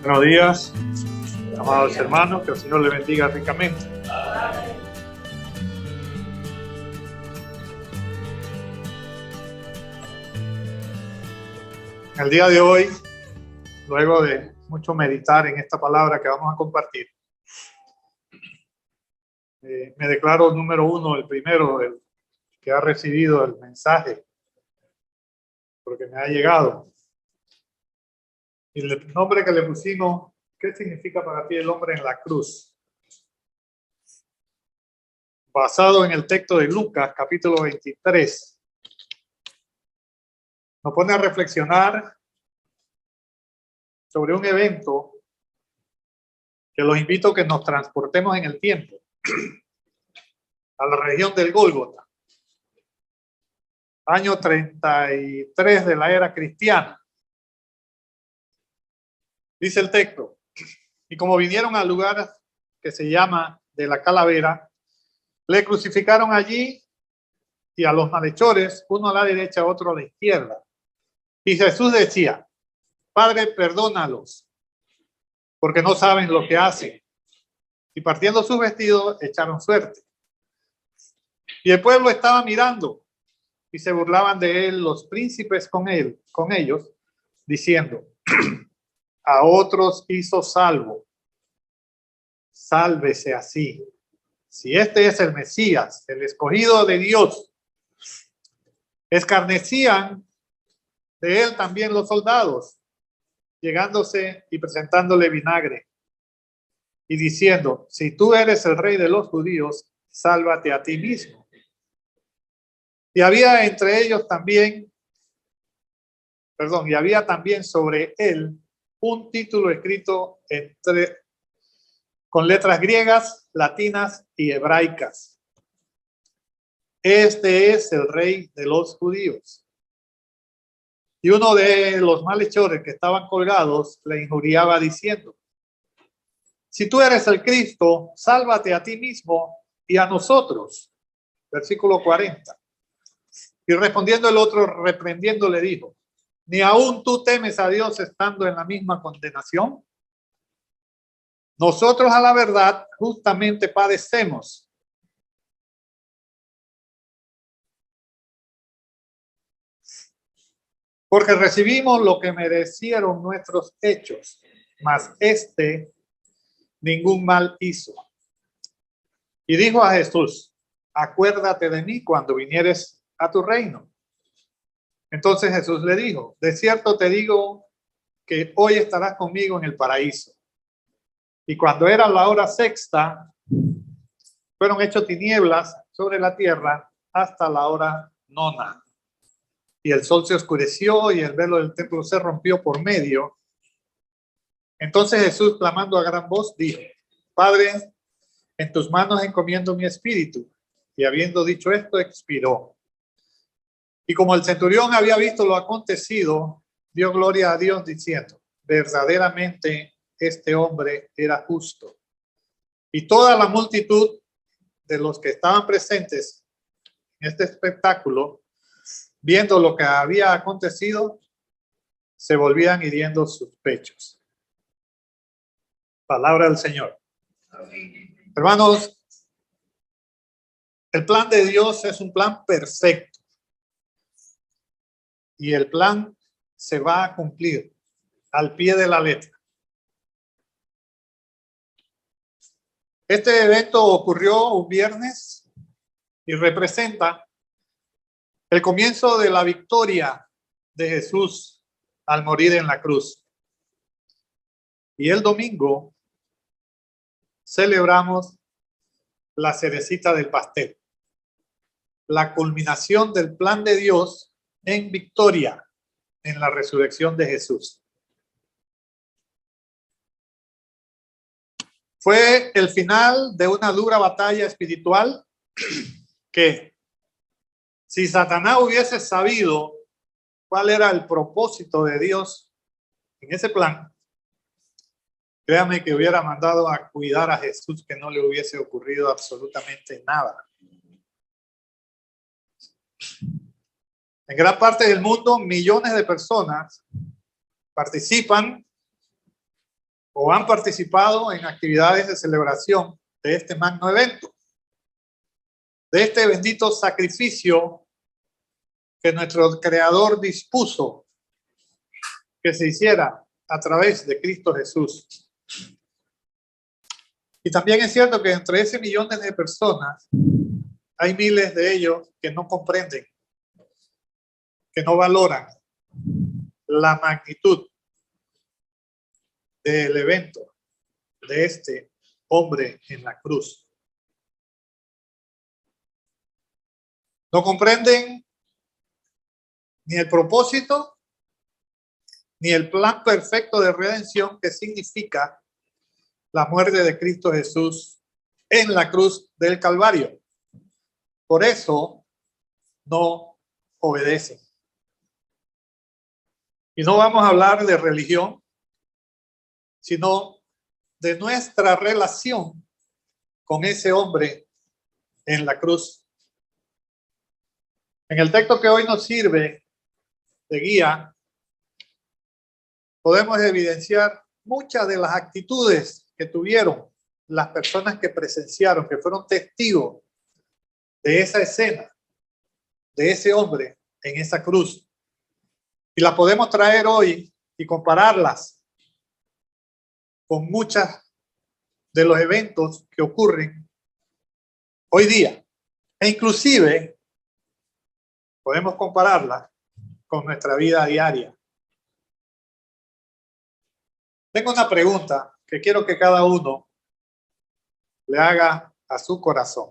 Buenos días, amados hermanos, que el Señor les bendiga ricamente. El día de hoy, luego de mucho meditar en esta palabra que vamos a compartir, me declaro número uno, el primero, el que ha recibido el mensaje, porque me ha llegado. Y el nombre que le pusimos, ¿qué significa para ti el hombre en la cruz? Basado en el texto de Lucas, capítulo 23. Nos pone a reflexionar sobre un evento que los invito a que nos transportemos en el tiempo a la región del Gólgota, año 33 de la era cristiana. Dice el texto: y como vinieron al lugar que se llama de la Calavera, le crucificaron allí y a los malhechores, uno a la derecha, otro a la izquierda. Y Jesús decía: Padre, perdónalos, porque no saben lo que hacen. Y partiendo sus vestidos, echaron suerte. Y el pueblo estaba mirando, y se burlaban de él los príncipes con ellos, diciendo: a otros hizo salvo, sálvese así. Si este es el Mesías, el escogido de Dios. Escarnecían de él también los soldados, llegándose y presentándole vinagre, y diciendo: si tú eres el rey de los judíos, sálvate a ti mismo. Y había entre ellos también, y había también sobre él un título escrito con letras griegas, latinas y hebraicas: este es el rey de los judíos. Y uno de los malhechores que estaban colgados le injuriaba diciendo: si tú eres el Cristo, sálvate a ti mismo y a nosotros. Versículo 40. Y respondiendo el otro, reprendiendo, le dijo: ¿ni aún tú temes a Dios estando en la misma condenación? Nosotros, a la verdad, justamente padecemos. Porque recibimos lo que merecieron nuestros hechos, mas ningún mal hizo. Y dijo a Jesús: acuérdate de mí cuando vinieres a tu reino. Entonces Jesús le dijo: de cierto te digo que hoy estarás conmigo en el paraíso. Y cuando era la hora sexta, fueron hechos tinieblas sobre la tierra hasta la hora nona. Y el sol se oscureció y el velo del templo se rompió por medio. Entonces Jesús, clamando a gran voz, dijo: Padre, en tus manos encomiendo mi espíritu. Y habiendo dicho esto, expiró. Y como el centurión había visto lo acontecido, dio gloria a Dios diciendo: verdaderamente este hombre era justo. Y toda la multitud de los que estaban presentes en este espectáculo, viendo lo que había acontecido, se volvían hiriendo sus pechos. Palabra del Señor. Amén. Hermanos, el plan de Dios es un plan perfecto. Y el plan se va a cumplir al pie de la letra. Este evento ocurrió un viernes y representa el comienzo de la victoria de Jesús al morir en la cruz. Y el domingo celebramos la cerecita del pastel, la culminación del plan de Dios en victoria en la resurrección de Jesús. Fue el final de una dura batalla espiritual que, si Satanás hubiese sabido cuál era el propósito de Dios en ese plan, créame que hubiera mandado a cuidar a Jesús, que no le hubiese ocurrido absolutamente nada. En gran parte del mundo, millones de personas participan o han participado en actividades de celebración de este magno evento, de este bendito sacrificio que nuestro Creador dispuso que se hiciera a través de Cristo Jesús. Y también es cierto que entre ese millones de personas hay miles de ellos que no comprenden, que no valoran la magnitud del evento de este hombre en la cruz. No comprenden ni el propósito ni el plan perfecto de redención que significa la muerte de Cristo Jesús en la cruz del Calvario. Por eso no obedecen. Y no vamos a hablar de religión, sino de nuestra relación con ese hombre en la cruz. En el texto que hoy nos sirve de guía, podemos evidenciar muchas de las actitudes que tuvieron las personas que presenciaron, que fueron testigos de esa escena, de ese hombre en esa cruz. Y las podemos traer hoy y compararlas con muchas de los eventos que ocurren hoy día. E inclusive podemos compararlas con nuestra vida diaria. Tengo una pregunta que quiero que cada uno le haga a su corazón.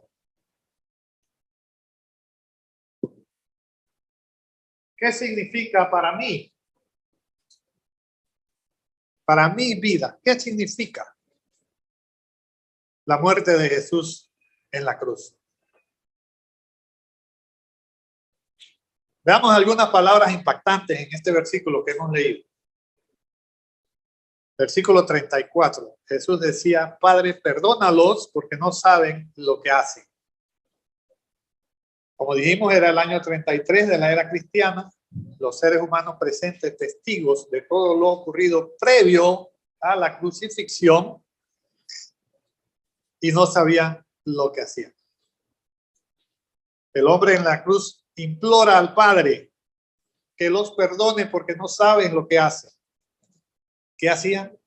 ¿Qué significa para mí? Para mi vida, ¿qué significa la muerte de Jesús en la cruz? Veamos algunas palabras impactantes en este versículo que hemos leído. Versículo 34. Jesús decía, Padre, perdónalos porque no saben lo que hacen. Como dijimos, era el año 33 de la era cristiana. Los seres humanos presentes, testigos de todo lo ocurrido previo a la crucifixión, y no sabían lo que hacían. El hombre en la cruz implora al Padre que los perdone porque no saben lo que hacen. ¿Qué hacían?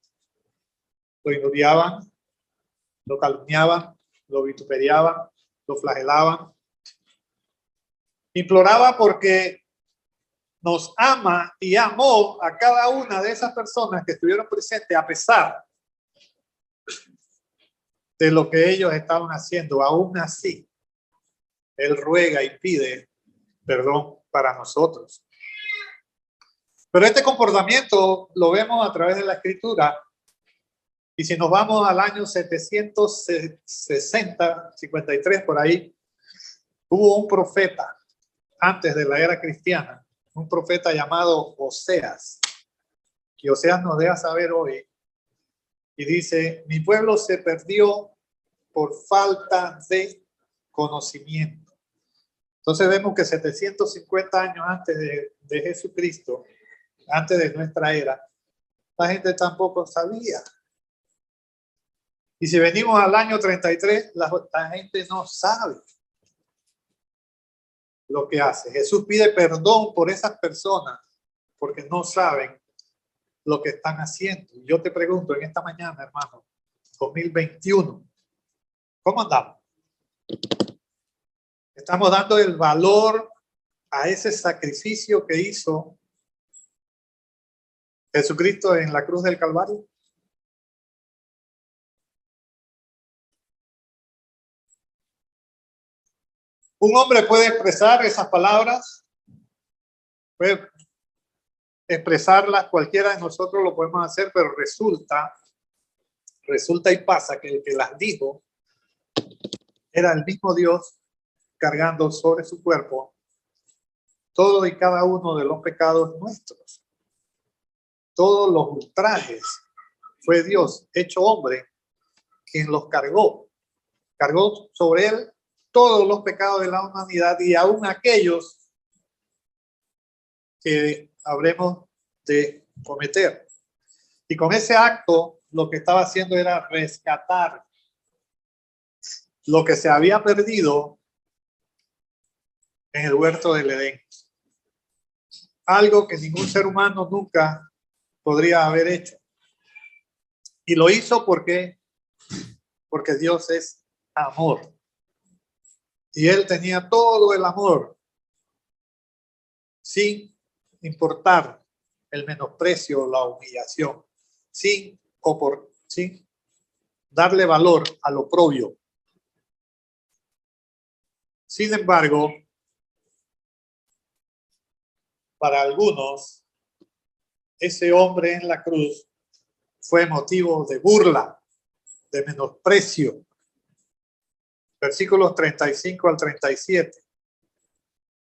Lo injuriaban, lo calumniaban, lo vituperiaban, lo flagelaban. Imploraba porque nos ama y amó a cada una de esas personas que estuvieron presentes a pesar de lo que ellos estaban haciendo. Aún así, Él ruega y pide perdón para nosotros. Pero este comportamiento lo vemos a través de la Escritura. Y si nos vamos al año 760, 53 por ahí, hubo un profeta antes de la era cristiana, un profeta llamado Oseas. Y Oseas nos deja saber hoy y dice, mi pueblo se perdió por falta de conocimiento. Entonces vemos que 750 años antes de Jesucristo, antes de nuestra era, la gente tampoco sabía. Y si venimos al año 33, la gente no sabe lo que hace. Jesús pide perdón por esas personas porque no saben lo que están haciendo. Y yo te pregunto en esta mañana, hermano, 2021, ¿cómo andamos? ¿Estamos dando el valor a ese sacrificio que hizo Jesucristo en la cruz del Calvario? Un hombre puede expresar esas palabras, puede expresarlas, cualquiera de nosotros lo podemos hacer, pero resulta y pasa que el que las dijo era el mismo Dios cargando sobre su cuerpo todo y cada uno de los pecados nuestros. Todos los ultrajes fue Dios hecho hombre quien los cargó. Cargó sobre él todos los pecados de la humanidad y aún aquellos que habremos de cometer. Y con ese acto lo que estaba haciendo era rescatar lo que se había perdido en el huerto del Edén. Algo que ningún ser humano nunca podría haber hecho. Y lo hizo porque Dios es amor. Y él tenía todo el amor, sin importar el menosprecio o la humillación, sin darle valor a lo propio. Sin embargo, para algunos, ese hombre en la cruz fue motivo de burla, de menosprecio. Versículos 35 al 37.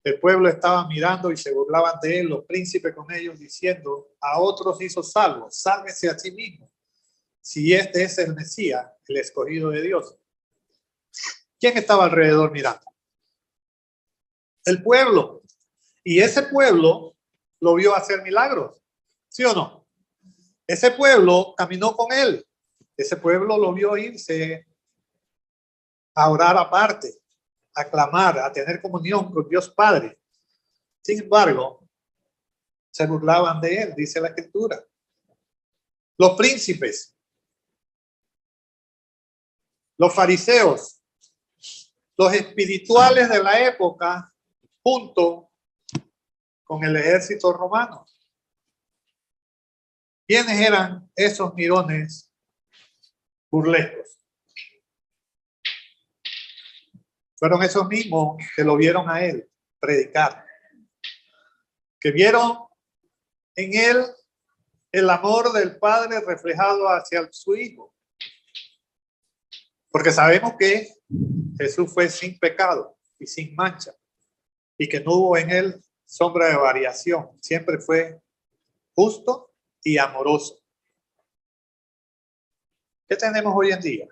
El pueblo estaba mirando y se burlaban de él, los príncipes con ellos, diciendo: a otros hizo salvos, sálvese a sí mismo, si este es el Mesías, el escogido de Dios. ¿Quién estaba alrededor mirando? El pueblo. Y ese pueblo lo vio hacer milagros, ¿sí o no? Ese pueblo caminó con él. Ese pueblo lo vio irse a orar aparte, a clamar, a tener comunión con Dios Padre. Sin embargo, se burlaban de él, dice la Escritura. Los príncipes, los fariseos, los espirituales de la época, junto con el ejército romano. ¿Quiénes eran esos mirones burlescos? Fueron esos mismos que lo vieron a él predicar, que vieron en él el amor del Padre reflejado hacia su Hijo. Porque sabemos que Jesús fue sin pecado y sin mancha, y que no hubo en él sombra de variación. Siempre fue justo y amoroso. ¿Qué tenemos hoy en día?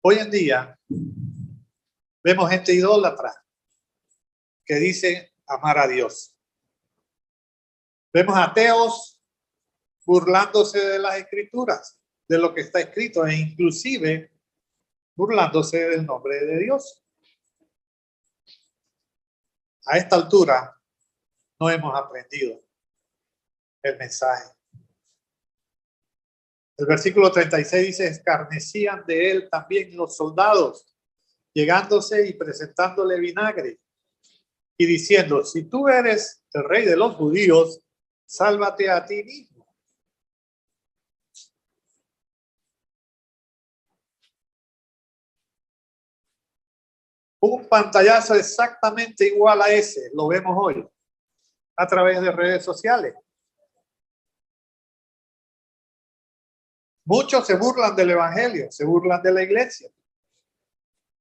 Hoy en día vemos gente idólatra que dice amar a Dios. Vemos ateos burlándose de las Escrituras, de lo que está escrito, e inclusive burlándose del nombre de Dios. A esta altura no hemos aprendido el mensaje. El versículo 36 dice: escarnecían de él también los soldados, llegándose y presentándole vinagre y diciendo: si tú eres el rey de los judíos, sálvate a ti mismo. Un pantallazo exactamente igual a ese lo vemos hoy a través de redes sociales. Muchos se burlan del evangelio, se burlan de la iglesia.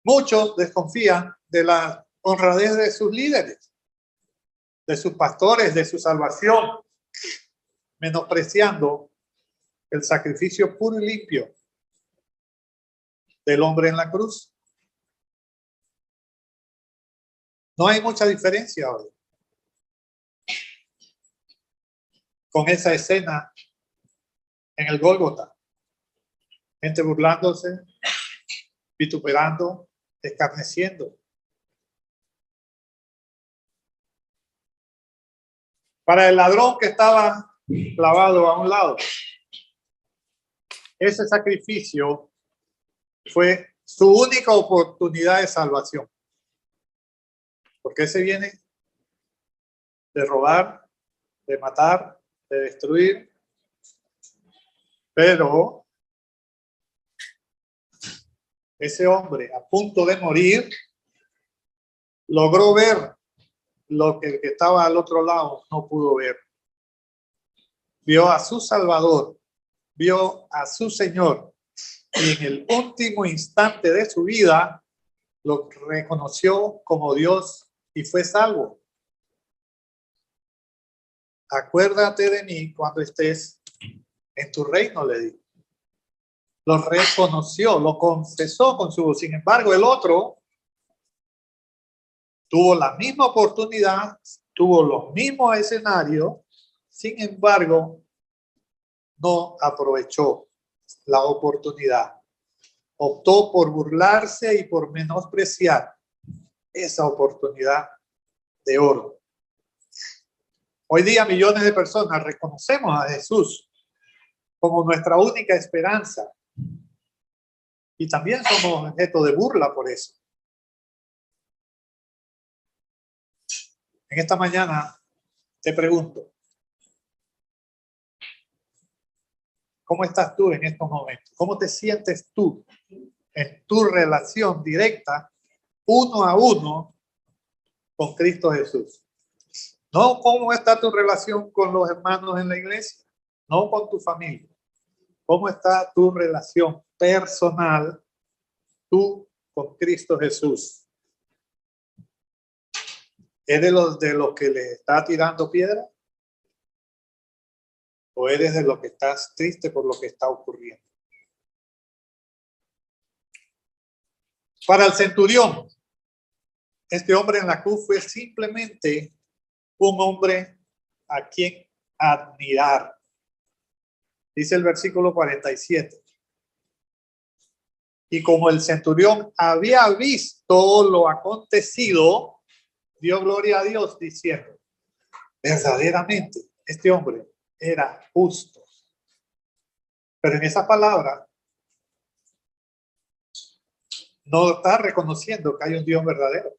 Muchos desconfían de la honradez de sus líderes, de sus pastores, de su salvación, menospreciando el sacrificio puro y limpio del hombre en la cruz. No hay mucha diferencia hoy con esa escena en el Gólgota. Gente burlándose, vituperando, escarneciendo. Para el ladrón que estaba clavado a un lado, ese sacrificio fue su única oportunidad de salvación. Porque ese viene de robar, de matar, de destruir. Pero ese hombre, a punto de morir, logró ver lo que el que estaba al otro lado no pudo ver. Vio a su Salvador, vio a su Señor, y en el último instante de su vida lo reconoció como Dios y fue salvo. Acuérdate de mí cuando estés en tu reino, le dijo. Lo reconoció, lo confesó con su voz. Sin embargo, el otro tuvo la misma oportunidad, tuvo los mismos escenarios. Sin embargo, no aprovechó la oportunidad. Optó por burlarse y por menospreciar esa oportunidad de oro. Hoy día millones de personas reconocemos a Jesús como nuestra única esperanza y también somos objeto de burla por eso. En esta mañana te pregunto, ¿cómo estás tú en estos momentos? ¿Cómo te sientes tú en tu relación directa, uno a uno, con Cristo Jesús? No cómo está tu relación con los hermanos en la iglesia, no con tu familia. ¿Cómo está tu relación personal, tú con Cristo Jesús? ¿Es de los que le está tirando piedra? ¿O eres de los que estás triste por lo que está ocurriendo? Para el centurión, este hombre en la cruz fue simplemente un hombre a quien admirar. Dice el versículo 47. Y como el centurión había visto lo acontecido, dio gloria a Dios diciendo, verdaderamente este hombre era justo. Pero en esa palabra no está reconociendo que hay un Dios verdadero.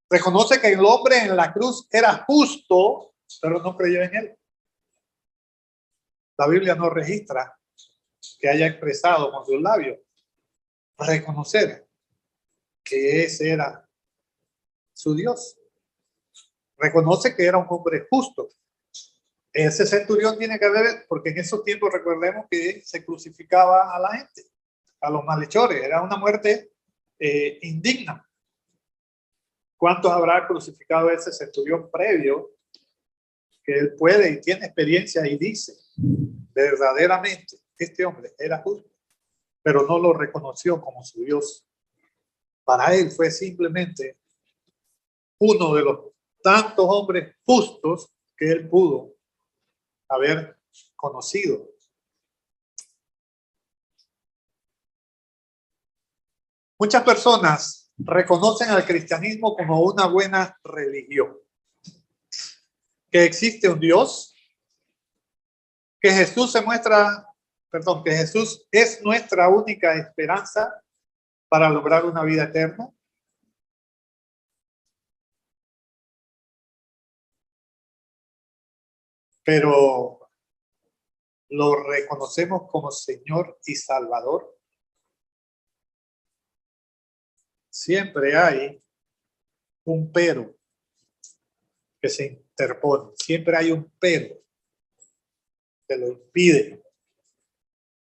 Reconoce que el hombre en la cruz era justo, pero no creyó en él. La Biblia no registra que haya expresado con sus labios reconocer que ese era su Dios. Reconoce que era un hombre justo. Ese centurión tiene que ver, porque en esos tiempos recordemos que se crucificaba a la gente, a los malhechores. Era una muerte indigna. ¿Cuántos habrá crucificado ese centurión previo? Que él puede y tiene experiencia y dice, verdaderamente, este hombre era justo, pero no lo reconoció como su Dios. Para él fue simplemente uno de los tantos hombres justos que él pudo haber conocido. Muchas personas reconocen al cristianismo como una buena religión, que existe un Dios, que Jesús que Jesús es nuestra única esperanza para lograr una vida eterna. Pero lo reconocemos como Señor y Salvador. Siempre hay un pero que se interpone. Siempre hay un pero que lo impide.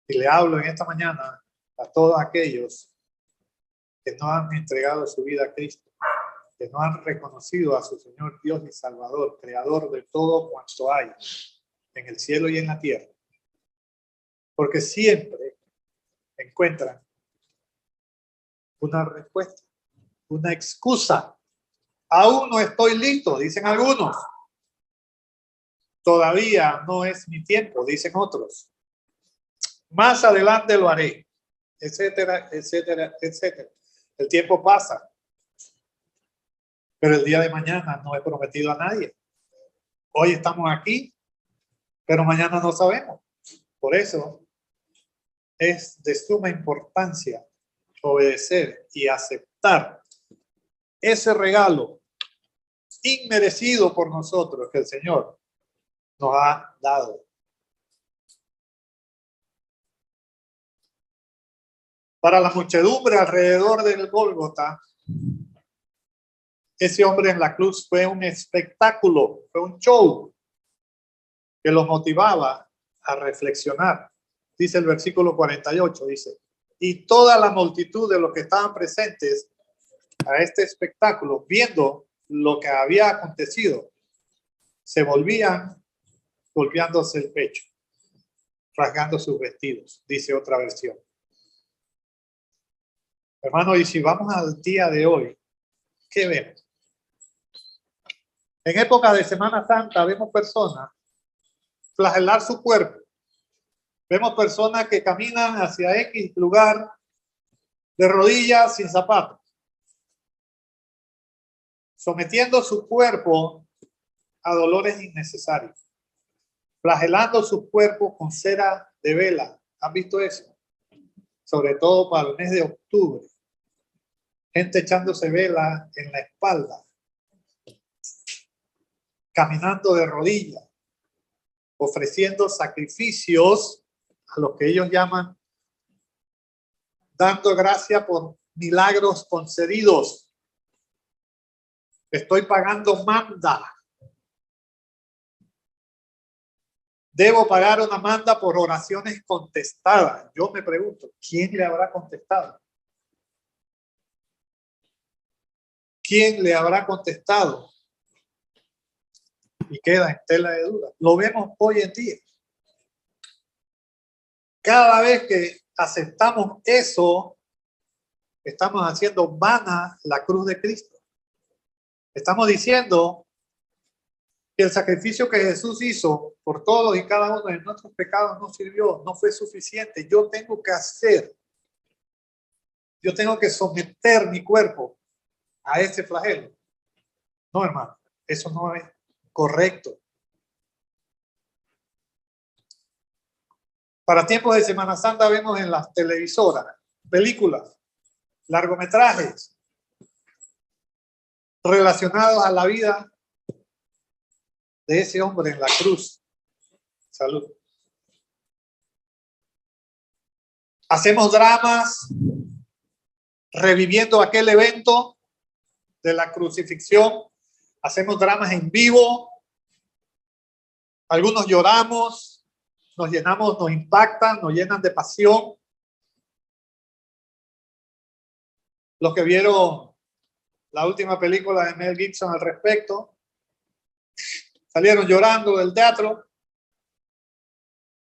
Y le hablo en esta mañana a todos aquellos que no han entregado su vida a Cristo, que no han reconocido a su Señor Dios y Salvador, creador de todo cuanto hay en el cielo y en la tierra. Porque siempre encuentran una respuesta, una excusa. Aún no estoy listo, dicen algunos. Todavía no es mi tiempo, dicen otros. Más adelante lo haré, etcétera, etcétera, etcétera. El tiempo pasa, pero el día de mañana no he prometido a nadie. Hoy estamos aquí, pero mañana no sabemos. Por eso es de suma importancia obedecer y aceptar ese regalo inmerecido por nosotros que el Señor nos ha dado. Para la muchedumbre alrededor del Gólgota, ese hombre en la cruz fue un espectáculo, fue un show que los motivaba a reflexionar. Dice el versículo 48, dice, y toda la multitud de los que estaban presentes a este espectáculo, viendo lo que había acontecido, se volvían golpeándose el pecho, rasgando sus vestidos, dice otra versión. Hermano, y si vamos al día de hoy, ¿qué vemos? En época de Semana Santa vemos personas flagelar su cuerpo. Vemos personas que caminan hacia X lugar de rodillas sin zapatos, sometiendo su cuerpo a dolores innecesarios, flagelando su cuerpo con cera de vela. ¿Han visto eso? Sobre todo para el mes de octubre. Gente echándose vela en la espalda, caminando de rodillas, ofreciendo sacrificios a los que ellos llaman, dando gracia por milagros concedidos. Estoy pagando manda. Debo pagar una manda por oraciones contestadas. Yo me pregunto, ¿quién le habrá contestado? ¿Quién le habrá contestado? Y queda en tela de duda. Lo vemos hoy en día. Cada vez que aceptamos eso, estamos haciendo vana la cruz de Cristo. Estamos diciendo que el sacrificio que Jesús hizo por todos y cada uno de nuestros pecados no sirvió, no fue suficiente. Yo tengo que someter mi cuerpo a ese flagelo. No, hermano, eso no es correcto. Para tiempos de Semana Santa vemos en las televisoras películas, largometrajes relacionados a la vida de ese hombre en la cruz. Salud. Hacemos dramas reviviendo aquel evento de la crucifixión. Hacemos dramas en vivo. Algunos lloramos, nos llenamos, nos impactan, nos llenan de pasión. Los que vieron la última película de Mel Gibson al respecto, salieron llorando del teatro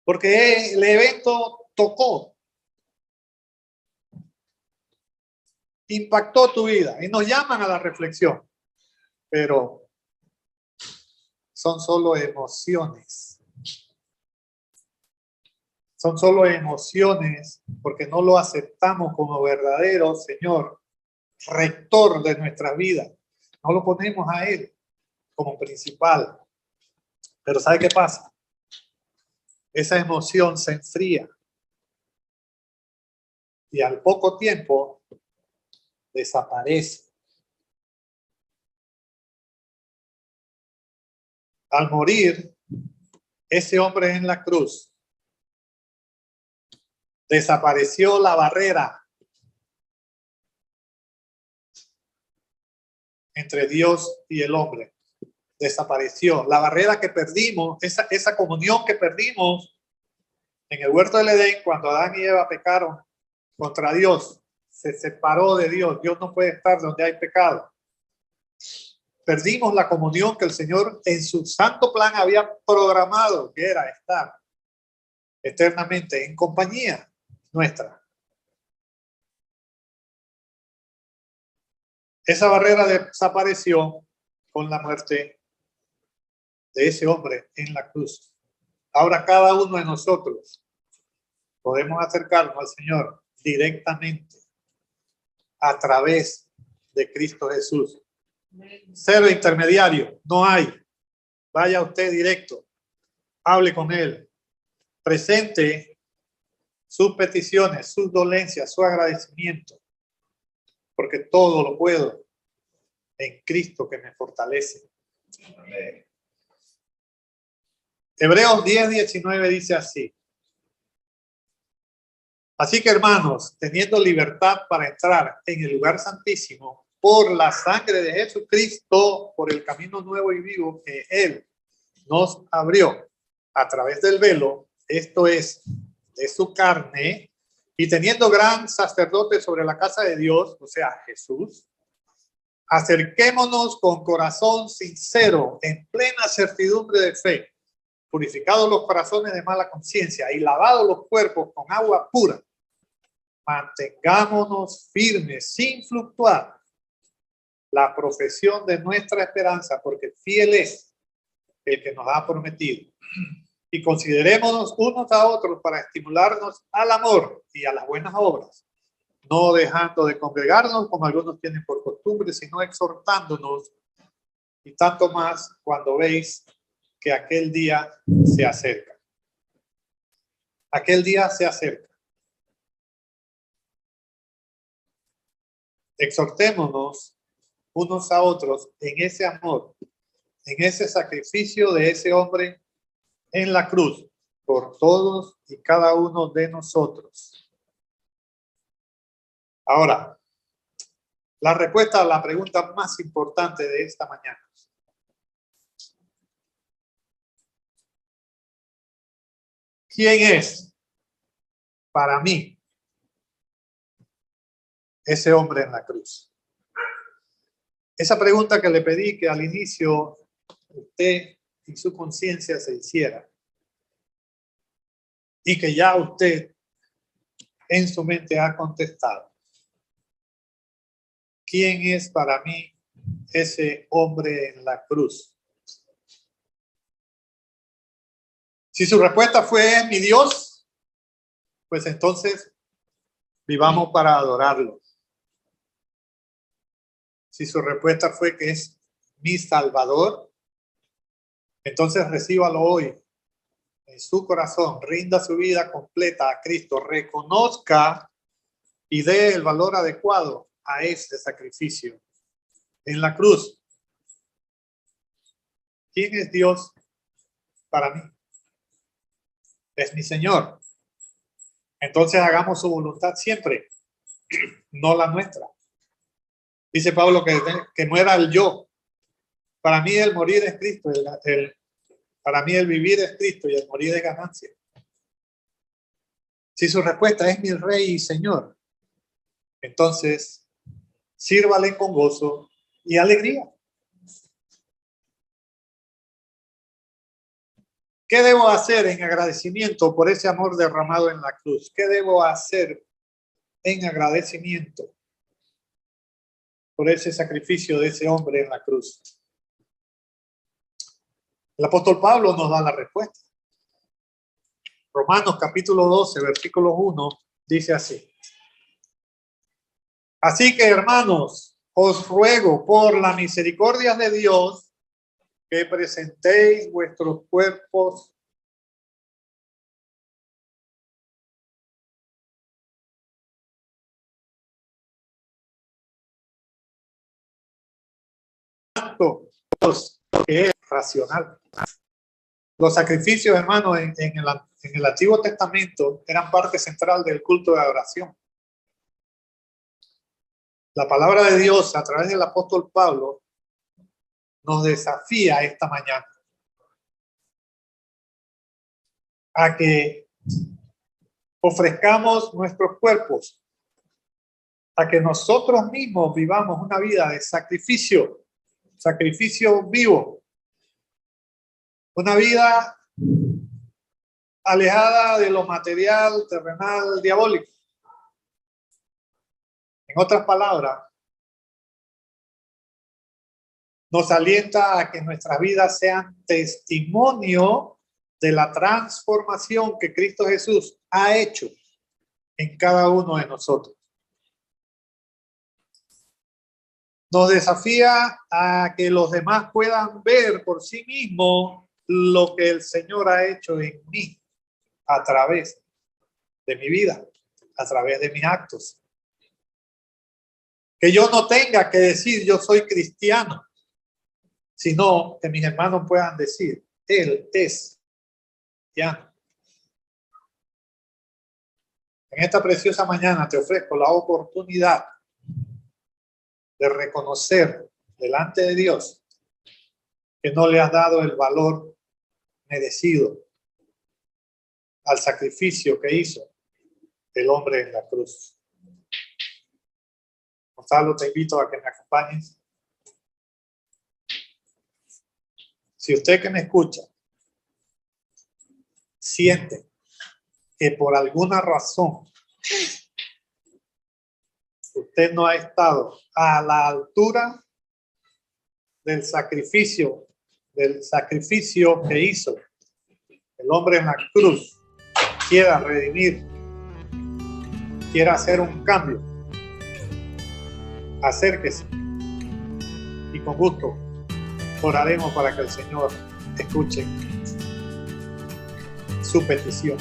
porque el evento tocó, impactó tu vida y nos llaman a la reflexión, pero son solo emociones. Son solo emociones porque no lo aceptamos como verdadero Señor, rector de nuestra vida. No lo ponemos a Él como principal. Pero ¿sabe qué pasa? Esa emoción se enfría y al poco tiempo desaparece. Al morir ese hombre en la cruz, desapareció la barrera entre Dios y el hombre. Desapareció. La barrera que perdimos, esa comunión que perdimos en el huerto del Edén cuando Adán y Eva pecaron contra Dios, se separó de Dios. Dios no puede estar donde hay pecado. Perdimos la comunión que el Señor en su santo plan había programado, que era estar eternamente en compañía nuestra. Esa barrera desapareció con la muerte de ese hombre en la cruz. Ahora cada uno de nosotros podemos acercarnos al Señor directamente a través de Cristo Jesús. Cero intermediario, no hay. Vaya usted directo, hable con Él, presente sus peticiones, sus dolencias, su agradecimiento, porque todo lo puedo en Cristo que me fortalece. Amén. Hebreos 10:19 dice así: así que, hermanos, teniendo libertad para entrar en el lugar santísimo por la sangre de Jesucristo, por el camino nuevo y vivo que Él nos abrió a través del velo, esto es, de su carne, y teniendo gran sacerdote sobre la casa de Dios, o sea, Jesús, acerquémonos con corazón sincero, en plena certidumbre de fe, purificados los corazones de mala conciencia y lavados los cuerpos con agua pura. Mantengámonos firmes sin fluctuar la profesión de nuestra esperanza, porque fiel es el que nos ha prometido. y considerémonos unos a otros para estimularnos al amor y a las buenas obras, no dejando de congregarnos como algunos tienen por costumbre, sino exhortándonos, y tanto más cuando veis que aquel día se acerca. Aquel día se acerca. Exhortémonos unos a otros en ese amor, en ese sacrificio de ese hombre en la cruz por todos y cada uno de nosotros. Ahora, la respuesta a la pregunta más importante de esta mañana. ¿Quién es para mí ese hombre en la cruz? Esa pregunta que le pedí que al inicio usted y su conciencia se hiciera, y que ya usted en su mente ha contestado. ¿Quién es para mí ese hombre en la cruz? Si su respuesta fue mi Dios, pues entonces vivamos para adorarlo. Si su respuesta fue que es mi Salvador, entonces recíbalo hoy en su corazón, rinda su vida completa a Cristo, reconozca y dé el valor adecuado a este sacrificio en la cruz. ¿Quién es Dios para mí? Es mi Señor. Entonces hagamos su voluntad siempre, no la nuestra. Dice Pablo que muera el yo. Para mí el morir es Cristo, para mí el vivir es Cristo y el morir es ganancia. Si su respuesta es mi Rey y Señor, entonces sírvale con gozo y alegría. ¿Qué debo hacer en agradecimiento por ese amor derramado en la cruz? ¿Qué debo hacer en agradecimiento por ese sacrificio de ese hombre en la cruz? El apóstol Pablo nos da la respuesta. Romanos capítulo 12, versículo 1, dice así. Así que, hermanos, os ruego por la misericordia de Dios que presentéis vuestros cuerpos que es racional. Los sacrificios, hermanos, en el Antiguo Testamento eran parte central del culto de adoración. La palabra de Dios a través del apóstol Pablo nos desafía esta mañana a que ofrezcamos nuestros cuerpos, a que nosotros mismos vivamos una vida de sacrificio vivo, una vida alejada de lo material, terrenal, diabólico. En otras palabras, nos alienta a que nuestras vidas sean testimonio de la transformación que Cristo Jesús ha hecho en cada uno de nosotros. Nos desafía a que los demás puedan ver por sí mismos lo que el Señor ha hecho en mí a través de mi vida, a través de mis actos. Que yo no tenga que decir yo soy cristiano, sino que mis hermanos puedan decir, Él es cristiano. En esta preciosa mañana te ofrezco la oportunidad de reconocer delante de Dios que no le has dado el valor merecido al sacrificio que hizo el hombre en la cruz. Gonzalo, te invito a que me acompañes. Si usted que me escucha siente que por alguna razón usted no ha estado a la altura del sacrificio que hizo el hombre en la cruz quiera redimir, quiera hacer un cambio, acérquese y con gusto oraremos para que el Señor escuche su petición.